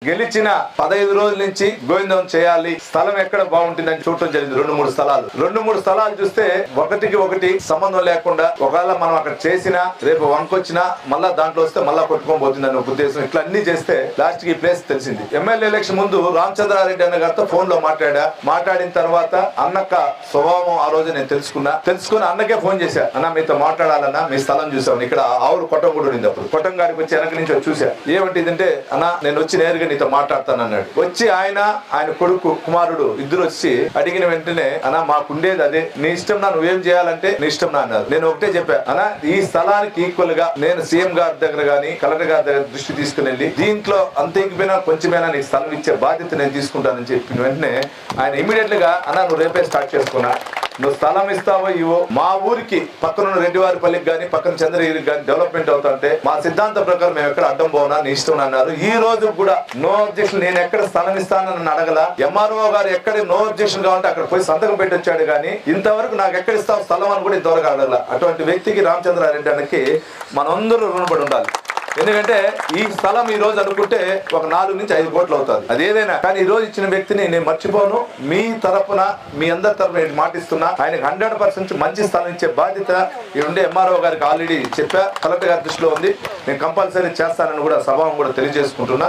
గెలిచిన 15 రోజుల నుంచి గోవిందం చేయాలి, స్థలం ఎక్కడ బాగుంటుందని చూడటం జరిగింది. 2-3 స్థలాలు చూస్తే ఒకటికి ఒకటి సంబంధం లేకుండా, ఒకవేళ మనం అక్కడ చేసినా రేపు వంకొచ్చినా మళ్ళా దాంట్లో వస్తే మళ్ళా కొట్టుకొని పోతుందని ఒక ఉద్దేశం. ఇట్లా అన్ని చేస్తే లాస్ట్ కి ఈ ప్లేస్ తెలిసింది. ఎమ్మెల్యే ఎలక్షన్ ముందు రామచంద్రారెడ్డి అన్న గారితో ఫోన్ లో మాట్లాడిన తర్వాత అన్నక్క స్వభావం ఆ రోజు నేను తెలుసుకుని అన్నకే ఫోన్ చేశా. అన్న మీతో మాట్లాడాలన్నా, మీ స్థలం చూసాను, ఇక్కడ ఆవులు కొట్టం కూడా ఉంది. అప్పుడు కొట్టం గాడికి వచ్చి వెనక నుంచి చూసా. ఏమంటిదంటే అన్న నేను వచ్చి నేరుగా నీతో మాట్లాడతాను అన్నాడు. వచ్చి ఆయన కొడుకు కుమారుడు ఇద్దరు వచ్చి అడిగిన వెంటనే అన్న మాకుండేది అదే, నీ ఇష్టం నా, నువ్వేం చేయాలంటే నీ ఇష్టం నా అన్నారు. నేను ఒకటే చెప్పా, అన్న ఈ స్థలానికి ఈక్వల్ గా నేను సీఎం గారి దగ్గర గానీ కలెక్టర్ గారి దగ్గర దృష్టి తీసుకుని వెళ్ళి దీంట్లో అంత ఇంకపోయినా కొంచెమైనా నీకు స్థలం ఇచ్చే బాధ్యత నేను తీసుకుంటానని చెప్పిన వెంటనే ఆయన ఇమీడియట్ గా అన్న నువ్వు రేపే స్టార్ట్ చేసుకున్నా, నువ్వు స్థలం ఇస్తావో ఇవో, మా ఊరికి పక్కన రెడ్డివారిపల్లికి గానీ పక్కన చంద్రగిరికి గానీ డెవలప్మెంట్ అవుతుంటే మా సిద్ధాంతం ప్రకారం మేము ఎక్కడ అడ్డం పోనా, నీ ఇష్టం అన్నారు. ఈ రోజు కూడా నో అబ్జెక్షన్, నేను ఎక్కడ స్థలం ఇస్తానని అడగల. ఎంఆర్ఓ గారు ఎక్కడ నో అబ్జెక్షన్ కావాలంటే అక్కడ పోయి సంతకం పెట్టి వచ్చాడు కానీ ఇంతవరకు నాకు ఎక్కడ ఇస్తావు స్థలం అని కూడా ఇంతవరకు అడగల. అటువంటి వ్యక్తికి రామచంద్రారెడ్డి అన్నకి మనందరూ రుణపడి ఉండాలి. ఎందుకంటే ఈ స్థలం ఈ రోజు అనుకుంటే ఒక 4 నుంచి 5 కోట్లు అవుతుంది, అది ఏదైనా. కానీ ఈ రోజు ఇచ్చిన వ్యక్తిని నేను మర్చిపోను. మీ తరపున, మీ అందరి తరపున నేను మాటిస్తున్నా, ఆయనకు 100% మంచి స్థలం ఇచ్చే బాధ్యత ఈ ఉండే ఎంఆర్ఓ గారికి ఆల్రెడీ చెప్పా, కలెక్టర్ గారి దృష్టిలో ఉంది. నేను కంపల్సరీ చేస్తానని కూడా సభను కూడా తెలియజేసుకుంటున్నా.